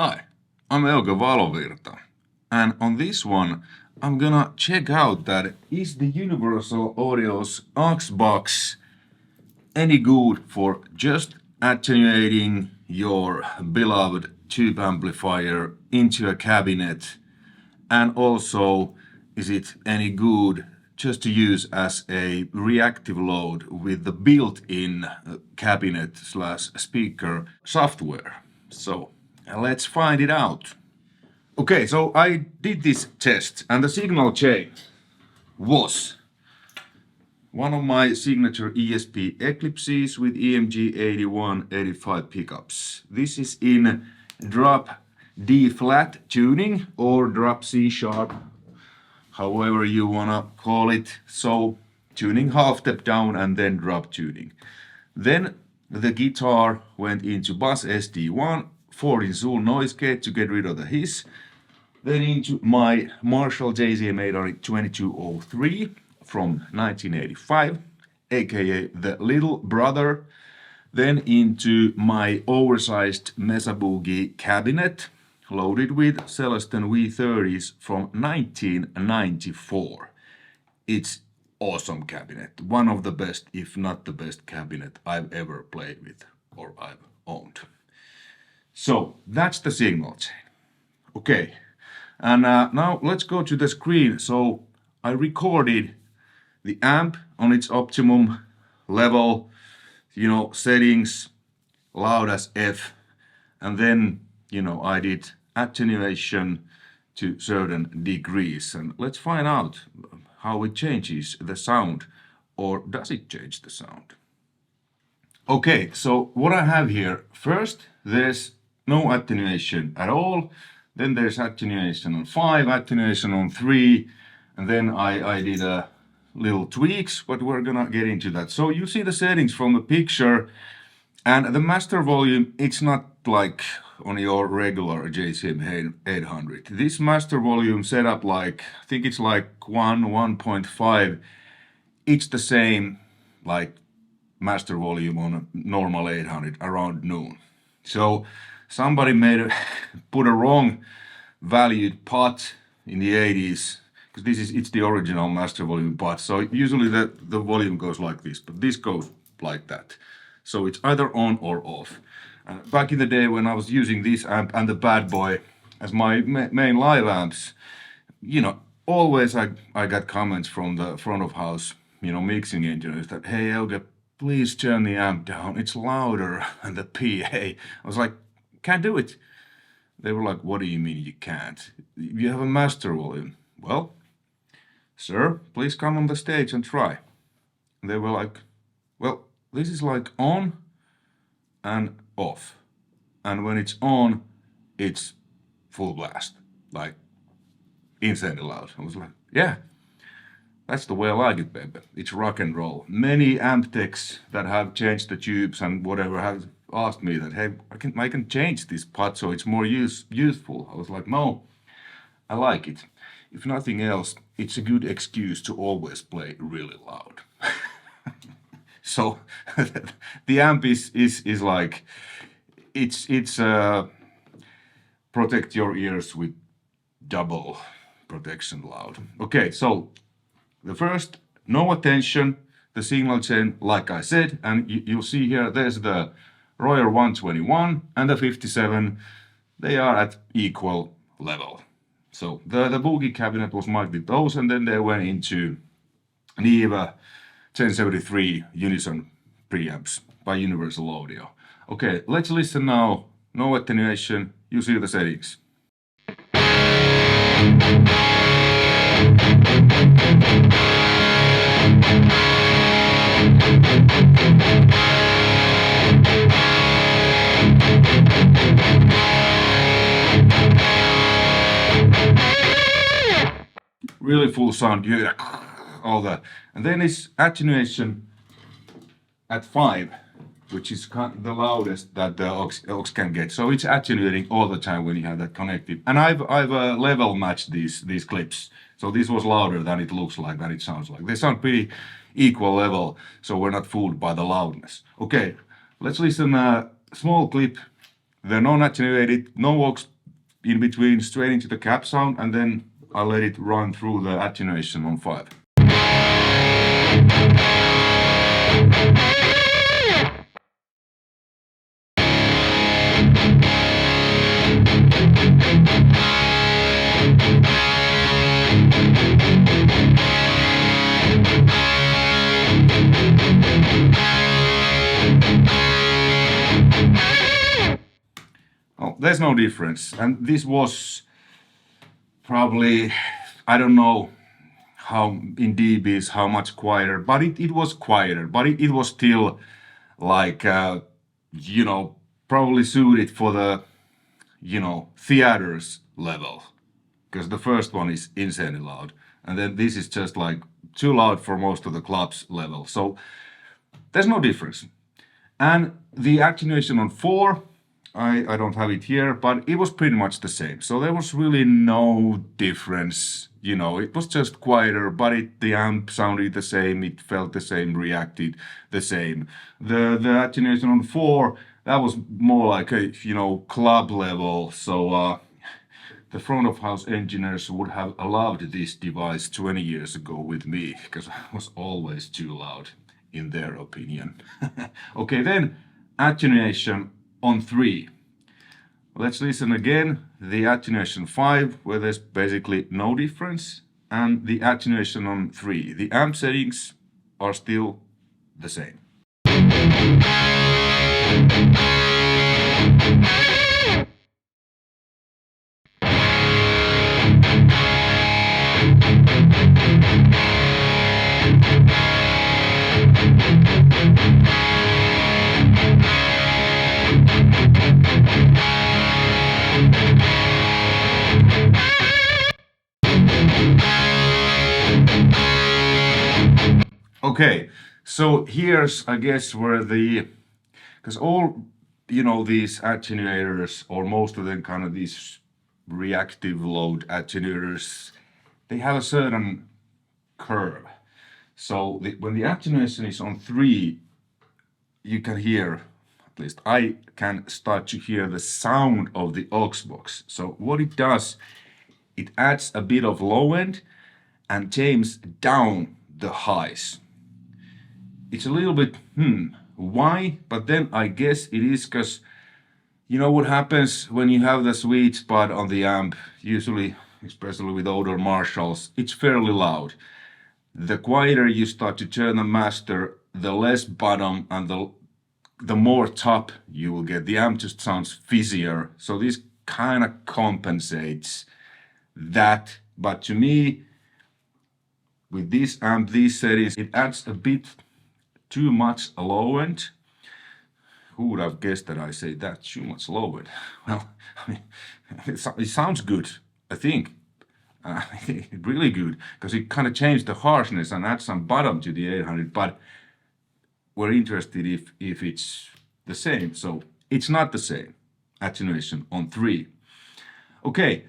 Hi, I'm Euge Valovirta, and on this one I'm gonna check out that is the Universal Audio's aux box any good for just attenuating your beloved tube amplifier into a cabinet, and also is it any good just to use as a reactive load with the built-in cabinet slash speaker software. So let's find it out. Okay, so I did this test and the signal chain was one of my signature ESP Eclipses with EMG 8185 pickups. This is in drop D flat tuning or drop C sharp, however you wanna call it. So tuning half step down and then drop tuning. Then the guitar went into bus SD1, 14 Zool noise gate to get rid of the hiss. Then into my Marshall JCM800 2203 from 1985, aka the little brother. Then into my oversized Mesa Boogie cabinet, loaded with Celestin V30s from 1994. It's awesome cabinet, one of the best, if not the best cabinet I've ever played with or I've owned. So that's the signal chain. Okay, and now let's go to the screen. So I recorded the amp on its optimum level, settings, loud as F, and then, I did attenuation to certain degrees. And let's find out how it changes the sound, or does it change the sound? Okay, so what I have here, first there's no attenuation at all, then there's attenuation on 5, attenuation on 3, and then I did a little tweaks, but we're gonna get into that. So you see the settings from the picture, and the master volume, it's not like on your regular JCM800. This master volume setup, like, I think it's like 1.5. It's the same like master volume on a normal 800 around noon. So somebody put a wrong valued pot in the 80s, because it's the original master volume pot. So usually the volume goes like this, but this goes like that. So it's either on or off. Back in the day when I was using this amp and the Bad Boy as my main live amps, always I got comments from the front of house, mixing engineers that, hey Euge, please turn the amp down, it's louder than the PA. I was like, can't do it. They were like, what do you mean you can't? You have a master volume. Well, sir, please come on the stage and try. And they were like, well, this is like on and off. And when it's on, it's full blast, like insanely loud. I was like, yeah, that's the way I like it, baby. It's rock and roll. Many amp techs that have changed the tubes and whatever have asked me that, hey, I can change this pot so it's more useful. I was like, no, I like it. If nothing else, it's a good excuse to always play really loud. So the amp is like, it's protect your ears with double protection loud. Okay, so the first, no attention, the signal chain, like I said, and you'll see here, there's the Royer 121 and the 57, they are at equal level. So the Boogie cabinet was marked with those, and then they went into Neva 1073 Unison preamps by Universal Audio. Okay, let's listen now. No attenuation, you see the settings. Really full sound, yeah, all that. And then it's attenuation at 5, which is the loudest that the aux can get. So it's attenuating all the time when you have that connected. And I've level matched these clips. So this was louder than it looks like, than it sounds like. They sound pretty equal level, so we're not fooled by the loudness. Okay, let's listen a small clip. the non-attenuated, no aux in between, straight into the cap sound, and then I let it run through the attenuation on 5. Oh, there's no difference, and this was probably, I don't know how in dBs how much quieter, but it was quieter, but it was still like you know, probably suited for the, you know, theaters level, because the first one is insanely loud, and then this is just like too loud for most of the clubs level. So there's no difference. And the attenuation on 4, I don't have it here, but it was pretty much the same. So there was really no difference. You know, it was just quieter, but the amp sounded the same, it felt the same, reacted the same. The attenuation on 4, that was more like a, you know, club level. So the front of house engineers would have loved this device 20 years ago with me, because I was always too loud, in their opinion. Okay, then attenuation on 3. Let's listen again. The attenuation 5, where there's basically no difference, and the attenuation on 3. The amp settings are still the same. Okay, so here's, I guess, where because all, you know, these attenuators, or most of them kind of these reactive load attenuators, they have a certain curve. So when the attenuation is on 3, you can hear, at least I can start to hear the sound of the aux box. So what it does, it adds a bit of low end and tames down the highs. It's a little bit, why? But then I guess it is because, you know what happens when you have the sweet spot on the amp, usually, especially with older Marshalls, it's fairly loud. The quieter you start to turn the master, the less bottom and the more top you will get. The amp just sounds fizzier. So this kind of compensates that. But to me, with this amp, these settings, it adds a bit too much low end. Who would have guessed that I say that? Too much low end. Well, I mean, it sounds good, I think. Really good, because it kind of changed the harshness and add some bottom to the 800, but we're interested if it's the same. So it's not the same attenuation on 3. Okay,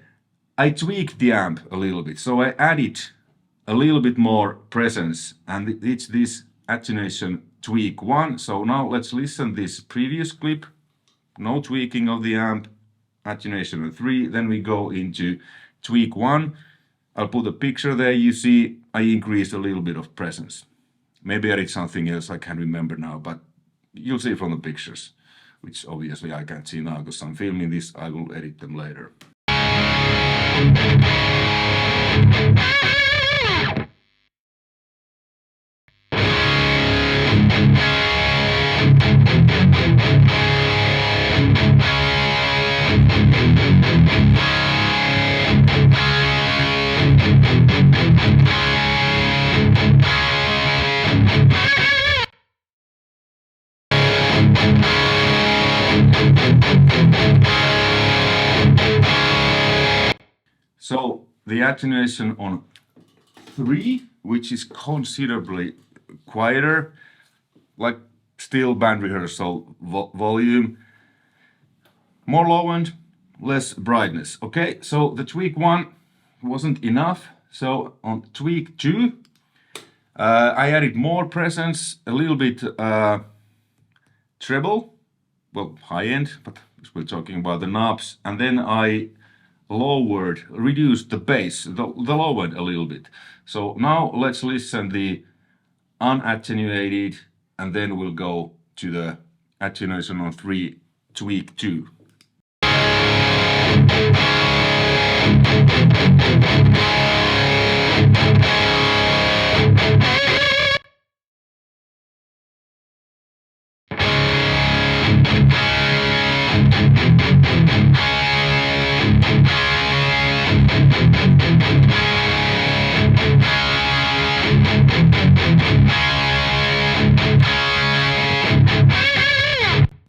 I tweaked the amp a little bit, so I added a little bit more presence, and it's this attenuation tweak 1. So now let's listen this previous clip, no tweaking of the amp, attenuation on 3. Then we go into tweak 1. I'll put a picture there. You see I increased a little bit of presence. Maybe I did something else I can't remember now, but you'll see from the pictures, which obviously I can't see now because I'm filming this. I will edit them later. So the attenuation on 3, which is considerably quieter, like still band rehearsal volume, more low end, less brightness. Okay, so the tweak 1 wasn't enough. So on tweak 2, I added more presence, a little bit treble, well, high end, but because we're talking about the knobs, and then I reduced the bass, the low end a little bit. So now let's listen the unattenuated, and then we'll go to the attenuation on 3, tweak 2.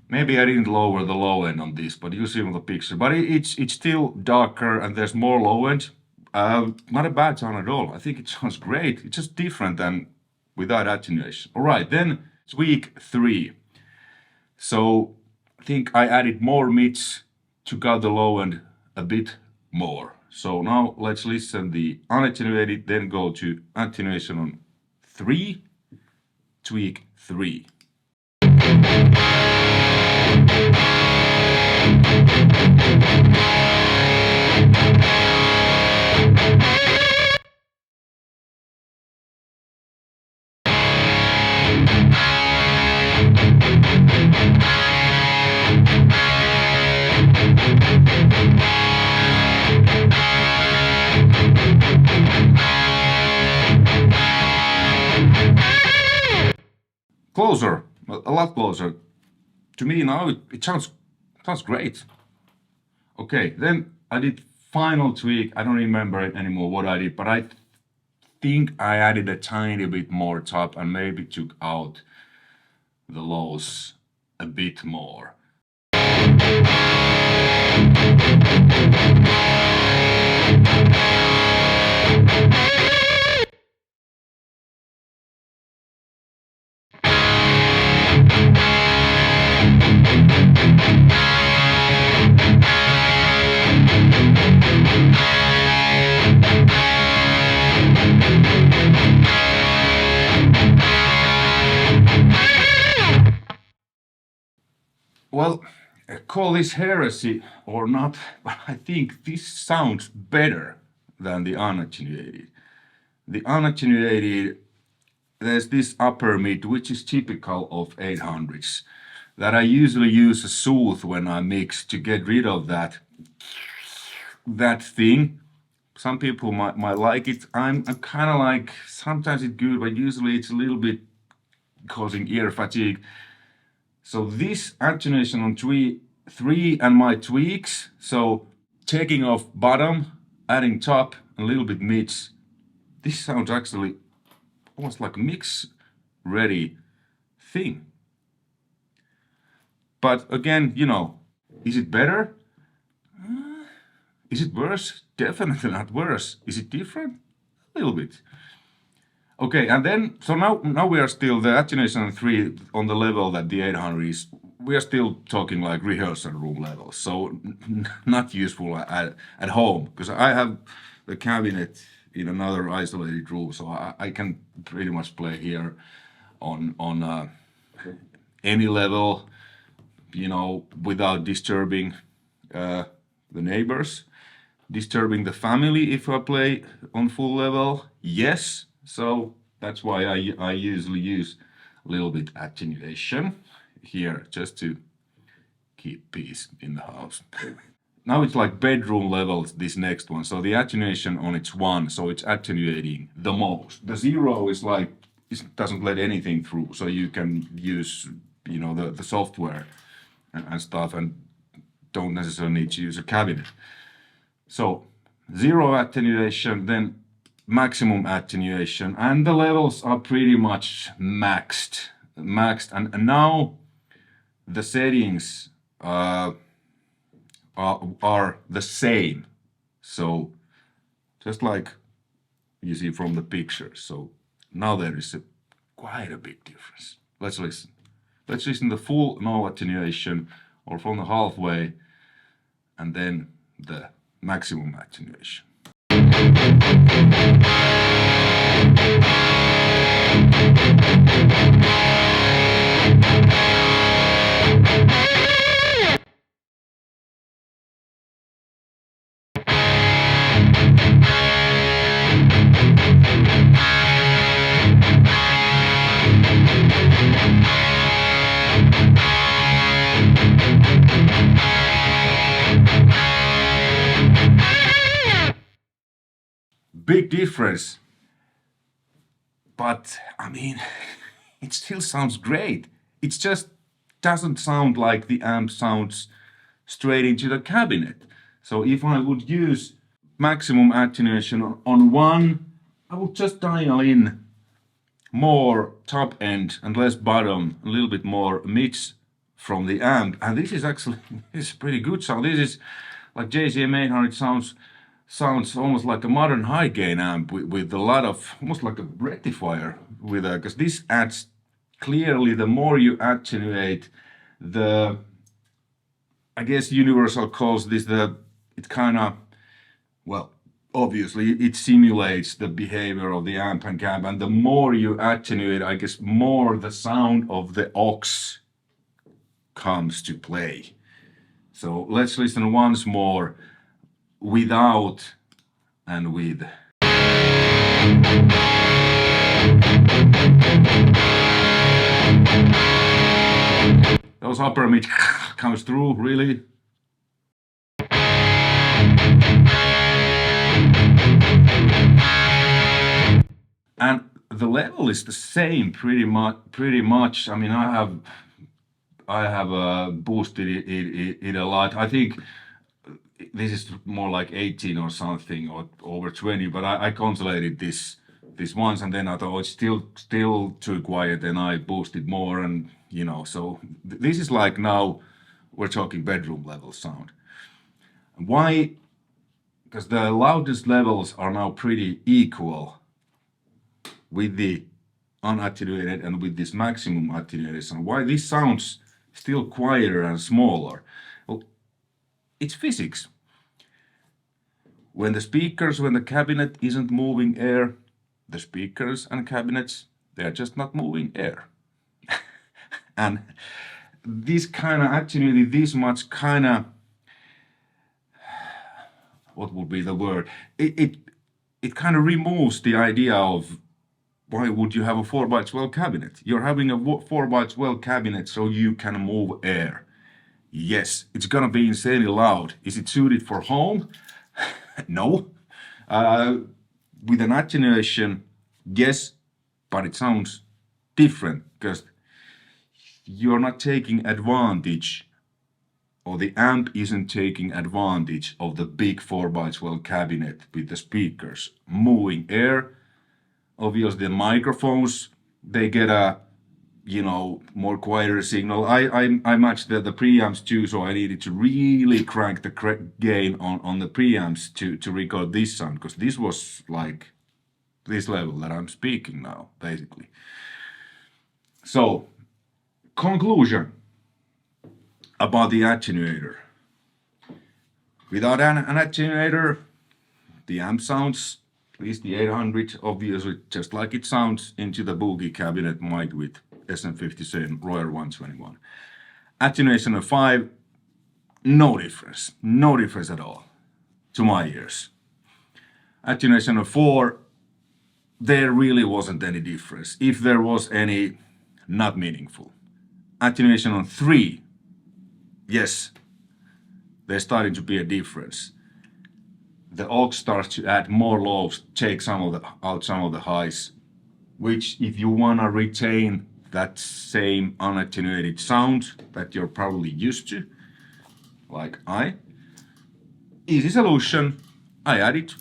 Maybe I didn't lower the low end on this, but you see on the picture. But it's still darker and there's more low end. Not a bad sound at all. I think it sounds great. It's just different than without attenuation. All right, then tweak 3. So I think I added more mids to cut the low end a bit more. So now let's listen the unattenuated, then go to attenuation on 3, tweak 3. Closer, a lot closer. To me now it sounds great. Okay, then I did final tweak. I don't remember anymore what I did, but I think I added a tiny bit more top and maybe took out the lows a bit more. Well, call this heresy or not, but I think this sounds better than the unattenuated. The unattenuated, there's this upper mid, which is typical of 800s, that I usually use a soothe when I mix to get rid of that thing. Some people might like it. I'm kind of like, sometimes it's good, but usually it's a little bit causing ear fatigue. So this attenuation on 3 and my tweaks, so taking off bottom, adding top, a little bit mids, this sounds actually almost like a mix ready thing. But again, you know, is it better? Is it worse? Definitely not worse. Is it different? A little bit. Okay, and then, so now we are still, the attenuation on 3 on the level that the 800 is, we are still talking like rehearsal room levels, so not useful at home, because I have the cabinet in another isolated room, so I can pretty much play here on any level, you know, without disturbing the neighbors, disturbing the family if I play on full level, yes. So that's why I usually use a little bit attenuation here just to keep peace in the house. Now it's like bedroom levels, this next one. So the attenuation on its 1, so it's attenuating the most. The 0 is like, it doesn't let anything through, so you can use, you know, the software and stuff, and don't necessarily need to use a cabinet. So 0 attenuation, then maximum attenuation, and the levels are pretty much maxed, and now the settings are the same, so just like you see from the picture. So now there is quite a big difference. Let's listen the full no attenuation, or from the halfway, and then the maximum attenuation. big difference. But I mean, it still sounds great. It just doesn't sound like the amp sounds straight into the cabinet. So if I would use maximum attenuation on one, I would just dial in more top end and less bottom, a little bit more mids from the amp. And this is actually this is pretty good sound. This is like JCM800 sounds almost like a modern high gain amp with a lot of, almost like a rectifier with a, because this adds clearly, the more you attenuate, the, I guess Universal calls this it kind of, well, obviously it simulates the behavior of the amp and cab, and the more you attenuate, I guess more the sound of the aux comes to play. So let's listen once more without and with. Those upper mid comes through really. And the level is the same pretty much. I mean, I have boosted it a lot. I think this is more like 18 or something, or over 20, but I consolidated this once, and then I thought it's still too quiet, and I boosted more, and you know, so this is like, now we're talking bedroom level sound. Why? Because the loudest levels are now pretty equal with the unattenuated and with this maximum attenuated sound. Why this sounds still quieter and smaller? Well, it's physics. When the cabinet isn't moving air, the speakers and cabinets, they're just not moving air. And this kind of attenuated this much, kind of, what would be the word? It kind of removes the idea of, why would you have a 4x12 cabinet? You're having a 4x12 cabinet so you can move air. Yes, it's gonna be insanely loud. Is it suited for home? No. With an attenuation, yes, but it sounds different because you're not taking advantage, or the amp isn't taking advantage of the big 4x12 cabinet with the speakers moving air. Obviously, the microphones, they get a, you know, more quieter signal. I matched the preamps too, so I needed to really crank the gain on the preamps to record this sound, because this was like this level that I'm speaking now, basically. So, conclusion about the attenuator. Without an attenuator, the amp sounds, at least the 800, obviously just like it sounds into the Boogie cabinet mic with SM57 Royer 121. Attenuation of 5, no difference at all, to my ears. Attenuation of 4, there really wasn't any difference. If there was any, not meaningful. Attenuation on 3, yes, there's starting to be a difference. The aux starts to add more lows, take out some of the highs, which, if you wanna retain that same unattenuated sound that you're probably used to, like easy solution, I added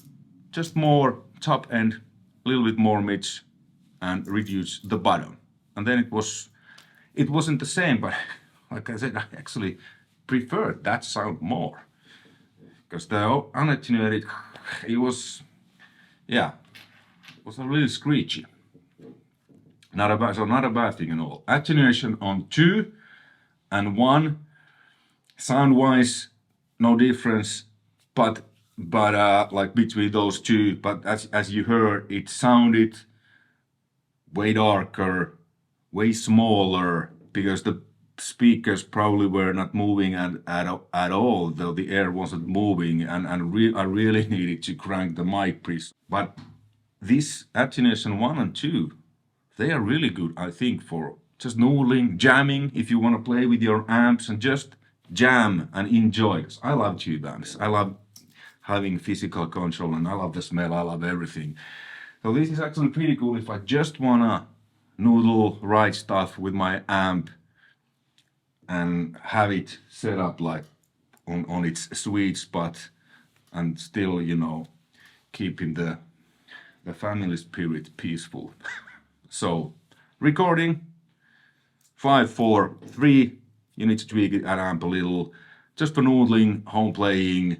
just more top end, a little bit more mids, and reduce the bottom. And then it wasn't the same, but like I said, I actually preferred that sound more. Because the unattenuated, it was a really screechy. Not a bad thing at all. Attenuation on 2 and 1, sound-wise, no difference, but like between those two. But as you heard, it sounded way darker, way smaller, because the speakers probably were not moving at all, though the air wasn't moving, and I really needed to crank the mic preset. But this attenuation 1 and 2, they are really good, I think, for just noodling, jamming, if you want to play with your amps and just jam and enjoy. I love tube amps. I love having physical control, and I love the smell, I love everything. So this is actually pretty cool if I just wanna noodle, write stuff with my amp and have it set up like on its sweet spot and still, you know, keeping the family spirit peaceful. So recording 5, 4, 3, you need to tweak it and amp a little, just for noodling, home playing,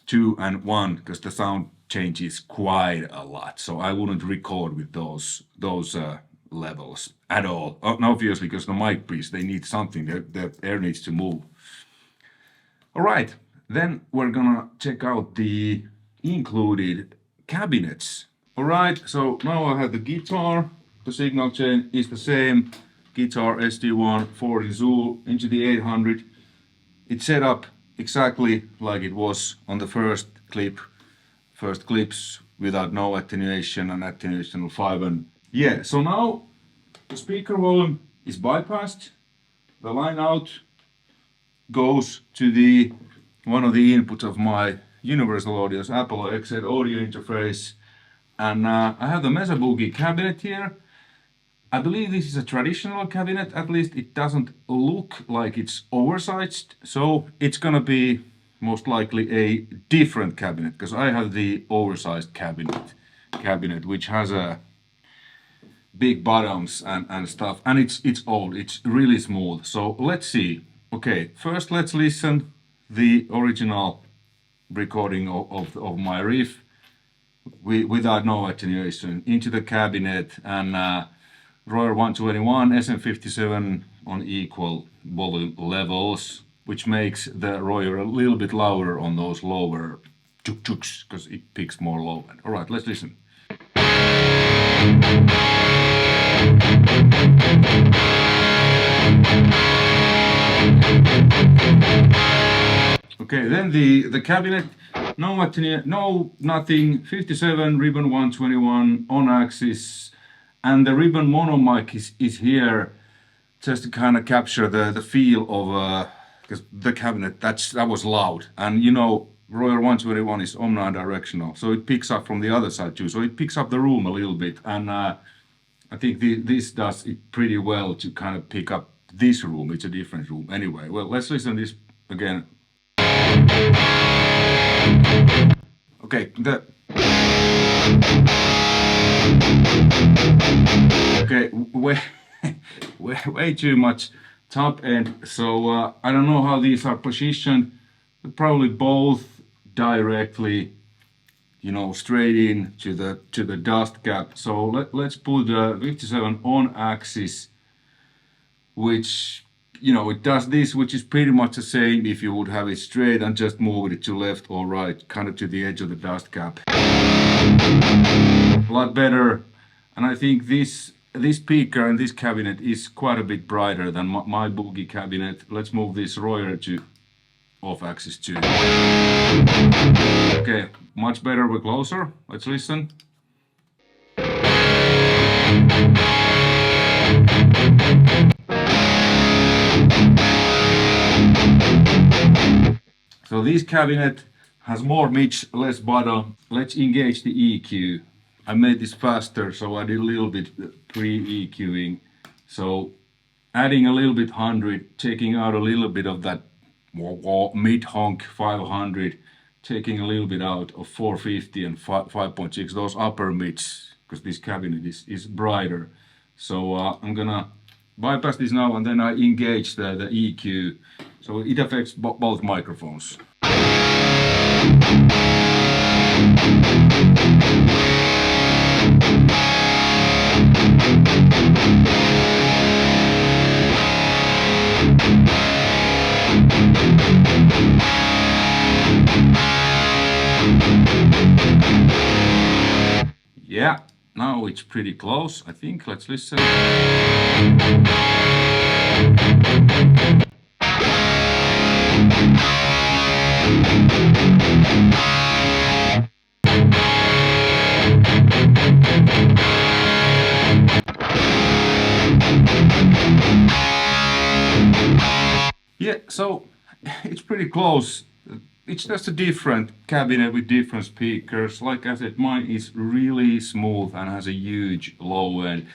2 and 1, because the sound changes quite a lot. So I wouldn't record with those levels at all. Obviously, because the mic pre's, they need something, the air needs to move. All right, then we're gonna check out the included cabinets. All right, so now I have the guitar. The signal chain is the same. Guitar SD1 40 Zool into the 800. It's set up exactly like it was on the first clips without no attenuation and attenuation of 5. And yeah, so now the speaker volume is bypassed. The line out goes to the one of the inputs of my Universal Audio's Apple XZ audio interface. And I have the Mesa Boogie cabinet here. I believe this is a traditional cabinet, at least it doesn't look like it's oversized, so it's gonna be most likely a different cabinet, because I have the oversized cabinet which has a big bottoms and stuff, and it's old, it's really smooth. So let's see. Okay, first let's listen the original recording of my riff without no attenuation into the cabinet, and Royer 121, SM57 on equal volume levels, which makes the Royer a little bit louder on those lower tuk-tuks, because it picks more low end. All right, let's listen. Okay, then the cabinet, no attenuation, no nothing, 57, ribbon 121, on axis, and the ribbon mono mic is here just to kind of capture the feel of, because the cabinet, that was loud. And you know, Royer 121 is omnidirectional, so it picks up from the other side too. So it picks up the room a little bit, and I think this does it pretty well to kind of pick up this room. It's a different room. Anyway, well, let's listen to this again. Okay, okay, way too much top end. So I don't know how these are positioned. Probably both directly, you know, straight in to the dust cap. So let's put 57 on axis, which, you know, it does this, which is pretty much the same if you would have it straight and just move it to left or right, kind of to the edge of the dust cap. A lot better. And I think this speaker and this cabinet is quite a bit brighter than my Boogie cabinet. Let's move this Royer to off axis too. Okay, much better, we're closer. Let's listen. So this cabinet has more mids, less bottom. Let's engage the EQ. I made this faster, so I did a little bit pre-EQing. So adding a little bit 100, taking out a little bit of that mid-honk 500, taking a little bit out of 450 and 5.6, those upper mids, because this cabinet is brighter. So I'm gonna bypass this now, and then I engage the EQ, so it affects both microphones. Yeah, now it's pretty close, I think. Let's listen. Yeah, so it's pretty close. it's just a different cabinet with different speakers. Like I said, mine is really smooth and has a huge low end.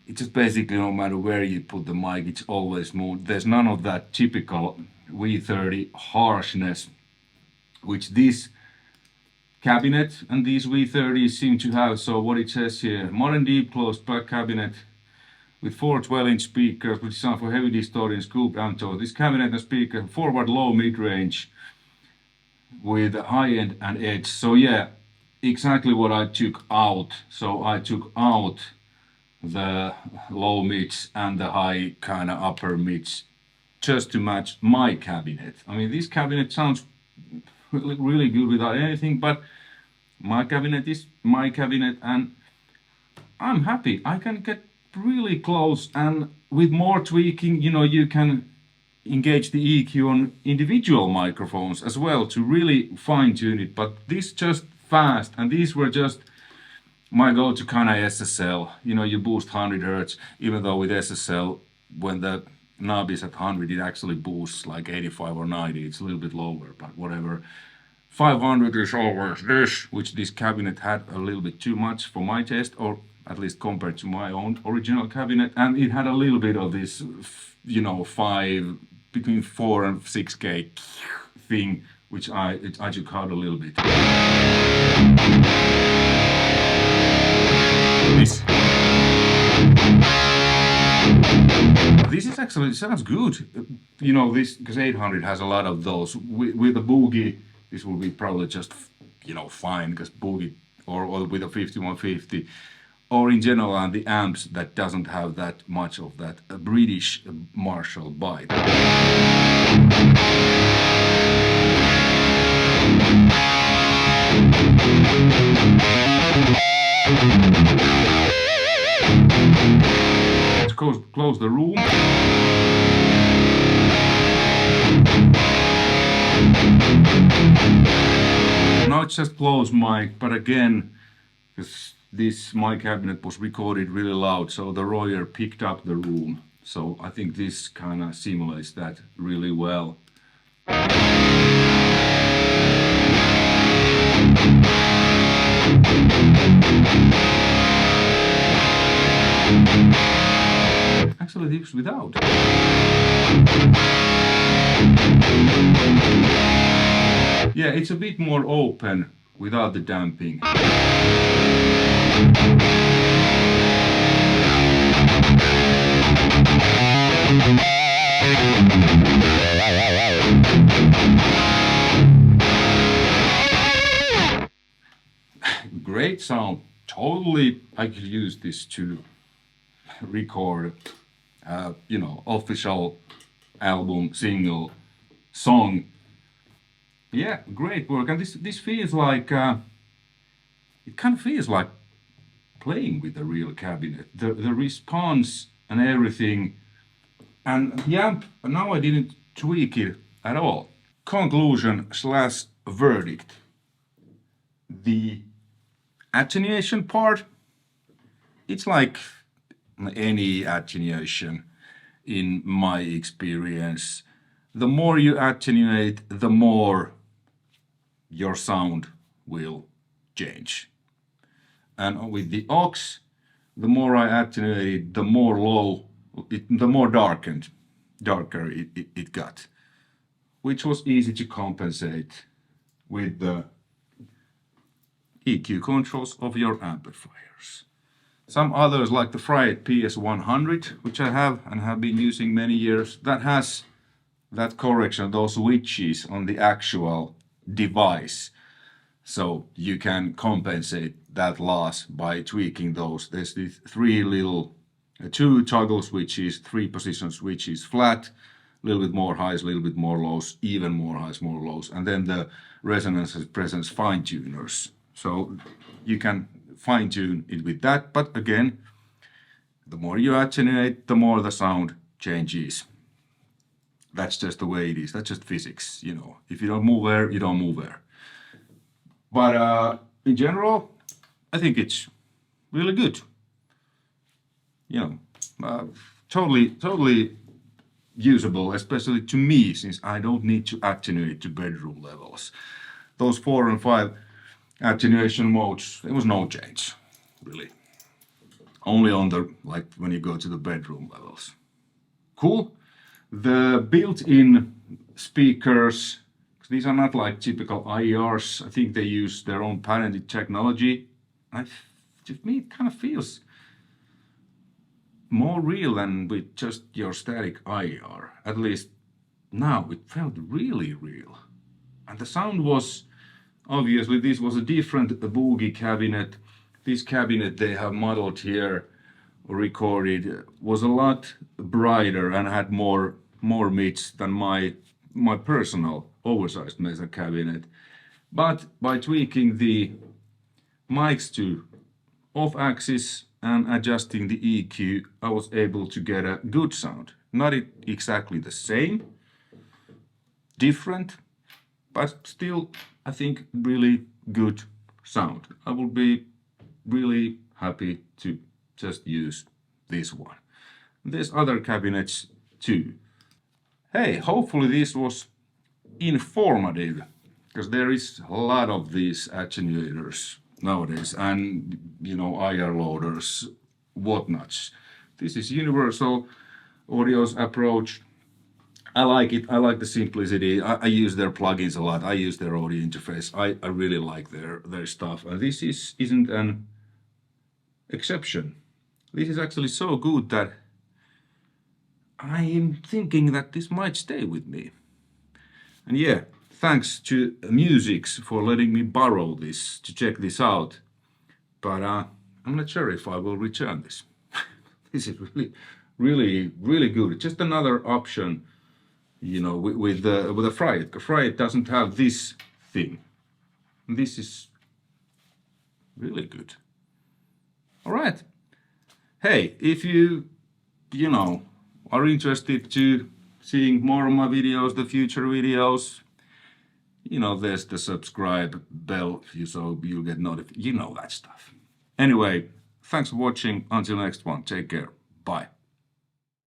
It's just basically no matter where you put the mic, it's always smooth. There's none of that typical V30 harshness, which this cabinet and these V30s seem to have. So what it says here, modern deep closed back cabinet with 4 12-inch speakers, which is designed for heavy distorting scoop and toe. This cabinet and speaker forward low mid-range with high end and edge. So yeah, exactly what I took out. So I took out the low mids and the high kind of upper mids just to match my cabinet. I mean, this cabinet sounds really good without anything, but my cabinet is my cabinet and I'm happy. I can get really close, and with more tweaking, you know, you can engage the EQ on individual microphones as well to really fine tune it. But this just fast, and these were just my go-to kind of SSL. You know, you boost 100 Hertz, even though with SSL, when the knob is at 100, it actually boosts like 85 or 90. It's a little bit lower, but whatever. 500 is always this, which this cabinet had a little bit too much for my taste, or at least compared to my own original cabinet, and it had a little bit of this, you know, between 4 and 6K thing, which I took out a little bit. This is actually, it sounds good. You know, this, because 800 has a lot of those. With the Boogie, this will be probably just, you know, fine, because Boogie, or with a 5150, or in general on the amps that doesn't have that much of that British Marshall bite. Let's close the room. Now it's just close mic, but again, because my cabinet was recorded really loud, so the Royer picked up the room. So I think this kind of simulates that really well. Actually, this without. Yeah, it's a bit more open without the damping. Great sound. Totally, I could use this to record, you know, official album, single, song. Yeah, great work. And this feels like, it kind of feels like playing with a real cabinet. The response and everything. And the amp, now I didn't tweak it at all. Conclusion / verdict. The attenuation part, it's like any attenuation in my experience. The more you attenuate, the more your sound will change. And with the aux, the more I attenuated, the more low, the more darker it got, which was easy to compensate with the EQ controls of your amplifiers. Some others, like the Fried PS100, which I have and have been using many years, that has that correction, those switches on the actual device. So you can compensate that loss by tweaking those. There's these two toggle switches, 3 position switches, flat, a little bit more highs, a little bit more lows, even more highs, more lows, and then the resonance and presence fine tuners. So you can fine tune it with that, but again, the more you attenuate, the more the sound changes. That's just the way it is. That's just physics, you know. If you don't move air, you don't move air. But in general, I think it's really good. You know, totally usable, especially to me, since I don't need to attenuate to bedroom levels. Those 4 and 5 attenuation modes, there was no change, really. Only on the, like, when you go to the bedroom levels. Cool. The built-in speakers, these are not like typical IERs. I think they use their own patented technology. To me, it kind of feels more real than with just your static IER. At least now it felt really real. And the sound was, obviously, this was a different Boogie cabinet. This cabinet they have modeled here, recorded, was a lot brighter and had more mids than my personal oversized Mesa cabinet. But by tweaking the mics to off axis and adjusting the EQ, I was able to get a good sound. Not exactly the same, different, but still, I think, really good sound. I will be really happy to just use this one. There's other cabinets too. Hey, hopefully this was informative, because there is a lot of these attenuators nowadays, and you know, IR loaders, whatnots. This is Universal Audio's approach. I like it. I like the simplicity. I use their plugins a lot. I use their audio interface. I really like their stuff. And this isn't an exception. This is actually so good that I am thinking that this might stay with me. And yeah, thanks to Musix for letting me borrow this to check this out. But I'm not sure if I will return this. This is really good. Just another option, you know, with a Fryit. Fryit doesn't have this thing. This is really good. All right. Hey, if you know, are interested to seeing more of my videos, the future videos, you know, there's the subscribe bell, so you'll get notified. You know that stuff. Anyway, thanks for watching. Until next one, take care. Bye.